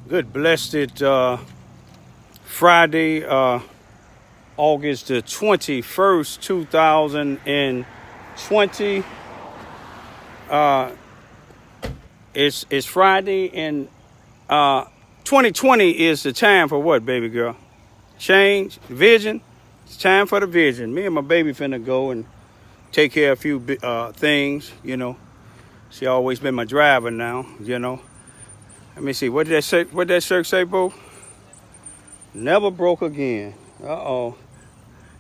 Good blessed Friday, August the 21st, 2020. It's Friday, and 2020 is the time for what, baby girl? Change, vision. It's time for the vision. Me and my baby finna go and take care of a few things, She always been my driver now, Let me see. What did that shirt say, boo? Never broke again. Uh-oh.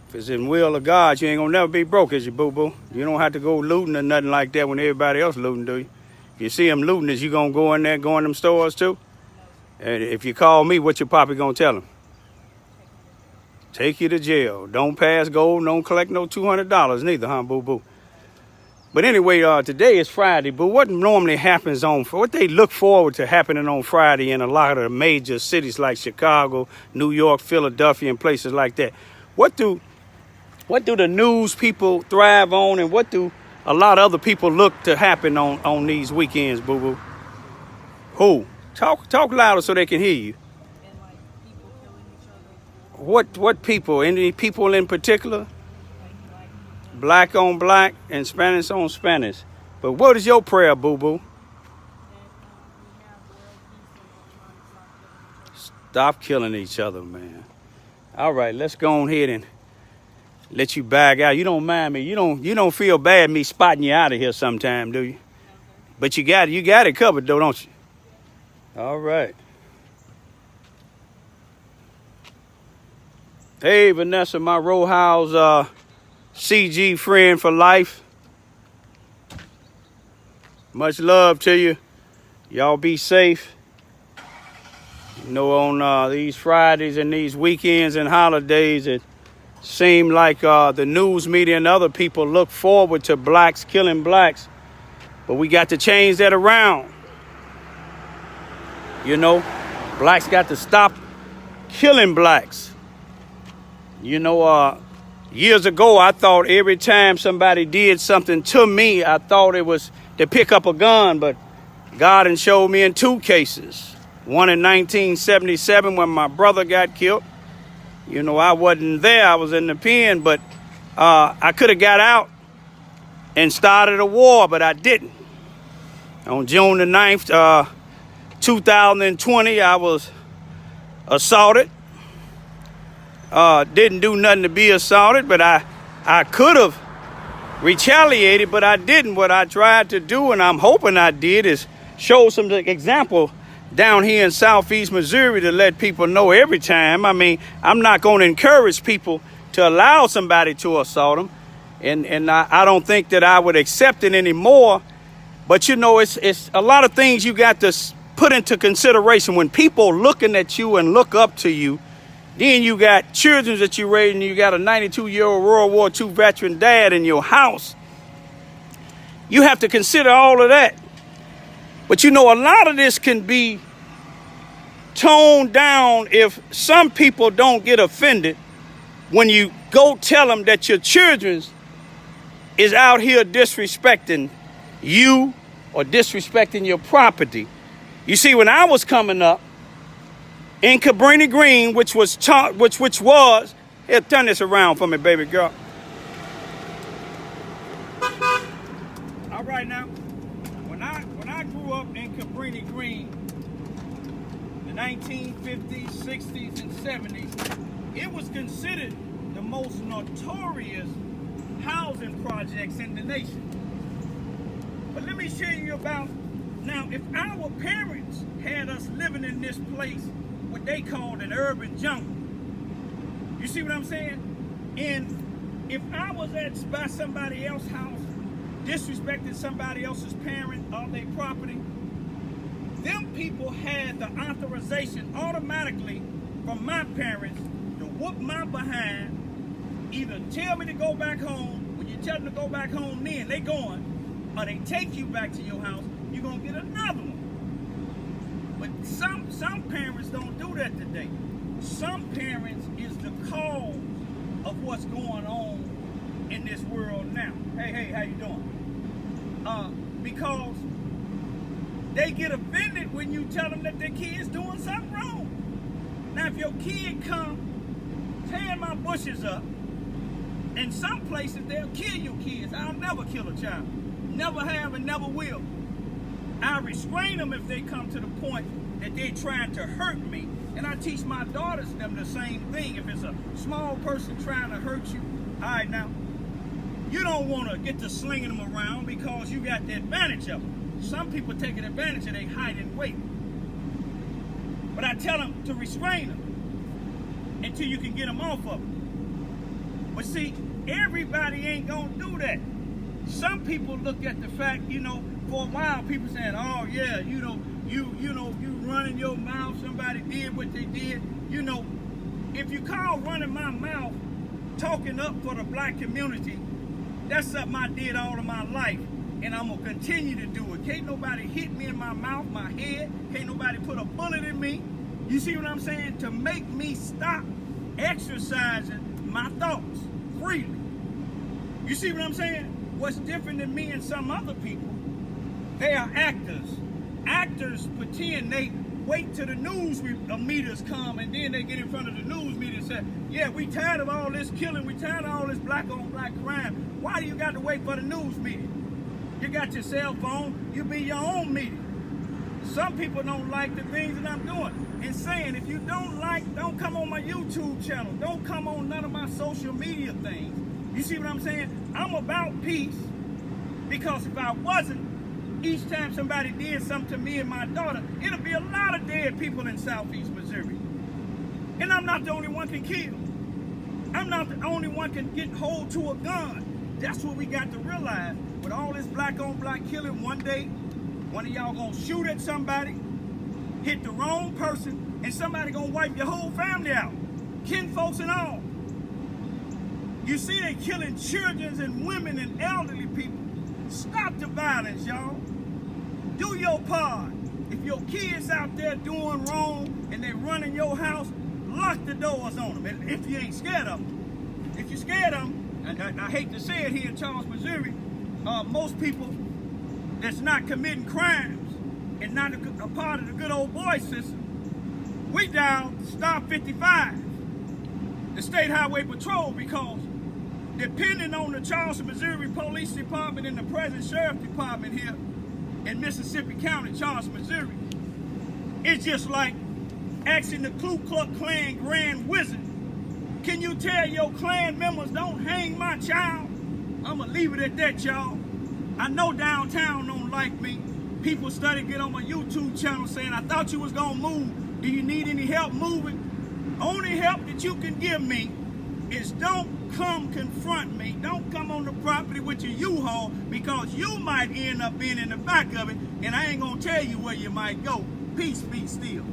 If it's in the will of God, you ain't gonna never be broke, is you, boo-boo? You don't have to go looting or nothing like that when everybody else looting, do you? If you see them looting, is you gonna go in there, go in them stores too? And if you call me, what your poppy gonna tell him? Take you to jail. Don't pass gold, don't collect no $200 neither, huh, boo-boo? But anyway, today is Friday, but what normally happens what they look forward to happening on Friday in a lot of the major cities like Chicago, New York, Philadelphia, and places like that? What do the news people thrive on, and what do a lot of other people look to happen on these weekends, boo-boo? Who? Talk louder so they can hear you. And like people killing each other. What people? Any people in particular? Black on black and Spanish on Spanish. But what is your prayer, boo-boo? Stop killing each other, man. All right, let's go on ahead and let you back out. You don't mind me. You don't feel bad me spotting you out of here sometime, do you? Okay. But you got it covered though, don't you? All right. Hey, Vanessa, my row house CG friend for life. Much love to you. Y'all be safe. On these Fridays and these weekends and holidays, it seems like the news media and other people look forward to blacks killing blacks. But we got to change that around. Blacks got to stop killing blacks. Years ago, I thought every time somebody did something to me, I thought it was to pick up a gun. But God had showed me in two cases. One in 1977 when my brother got killed. I wasn't there. I was in the pen. But I could have got out and started a war, but I didn't. On June the 9th, 2020, I was assaulted. Didn't do nothing to be assaulted, but I could have retaliated, but I didn't. What I tried to do, and I'm hoping I did, is show some example down here in Southeast Missouri to let people know every time. I mean, I'm not going to encourage people to allow somebody to assault them, and I don't think that I would accept it anymore. But it's a lot of things you got to put into consideration when people looking at you and look up to you. Then you got children that you raised, and you got a 92-year-old World War II veteran dad in your house. You have to consider all of that. But a lot of this can be toned down if some people don't get offended when you go tell them that your children is out here disrespecting you or disrespecting your property. You see, when I was coming up, in Cabrini Green, which was here, turn this around for me, baby girl. All right, now, when I grew up in Cabrini Green, the 1950s, 60s, and 70s, it was considered the most notorious housing projects in the nation. But let me show you about now. If our parents had us living in this place, what they called an urban jungle. You see what I'm saying? And if I was by somebody else's house, disrespecting somebody else's parent or their property, them people had the authorization automatically from my parents to whoop my behind, either tell me to go back home. When you tell them to go back home, then they going, or they take you back to your house, you're gonna get another one. But some parents don't do that today. Some parents is the cause of what's going on in this world now. Hey, how you doing? Because They get offended when you tell them that their kid's doing something wrong. Now, if your kid come tearing my bushes up, in some places they'll kill your kids. I'll never kill a child. Never have and never will. I restrain them if they come to the point that they're trying to hurt me. And I teach my daughters them the same thing. If it's a small person trying to hurt you, all right, now, you don't want to get to slinging them around because you got the advantage of them. Some people take advantage of their height and weight. But I tell them to restrain them until you can get them off of them. But see, everybody ain't going to do that. Some people look at the fact, for a while people saying, oh yeah, you running your mouth, somebody did what they did. If you call running my mouth talking up for the black community, that's something I did all of my life, and I'm going to continue to do it. Can't nobody hit me in my mouth, my head. Can't nobody put a bullet in me. You see what I'm saying? To make me stop exercising my thoughts freely. You see what I'm saying? What's different than me and some other people, they are actors. Actors pretend they wait till the news meters come, and then they get in front of the news media and say, yeah, we tired of all this killing, we tired of all this black on black crime. Why do you got to wait for the news media? You got your cell phone, you be your own media. Some people don't like the things that I'm doing and saying, if you don't come on my YouTube channel, don't come on none of my social media things. You see what I'm saying? I'm about peace, because if I wasn't, each time somebody did something to me and my daughter, it'll be a lot of dead people in southeast Missouri. And I'm not the only one can kill. I'm not the only one can get hold to a gun. That's what we got to realize. With all this black on black killing, one day, one of y'all gonna shoot at somebody, hit the wrong person, and somebody gonna wipe your whole family out. Kinfolks and all. You see they killing children and women and elderly people. Stop the violence, y'all. Do your part. If your kids out there doing wrong and they running your house, lock the doors on them. And if you ain't scared of them. If you're scared of them, and I hate to say it here in Charleston, Missouri, most people that's not committing crimes and not a part of the good old boy system, we down stop 55, the State Highway Patrol, because depending on the Charleston, Missouri Police Department and the present Sheriff Department here in Mississippi County, Charleston, Missouri, it's just like asking the Ku Klux Klan Grand Wizard, can you tell your Klan members don't hang my child? I'm going to leave it at that, y'all. I know downtown don't like me. People started get on my YouTube channel saying, I thought you was going to move. Do you need any help moving? Only help that you can give me is don't come confront me. Don't come on the property with your U-Haul, because you might end up being in the back of it, and I ain't going to tell you where you might go. Peace be still.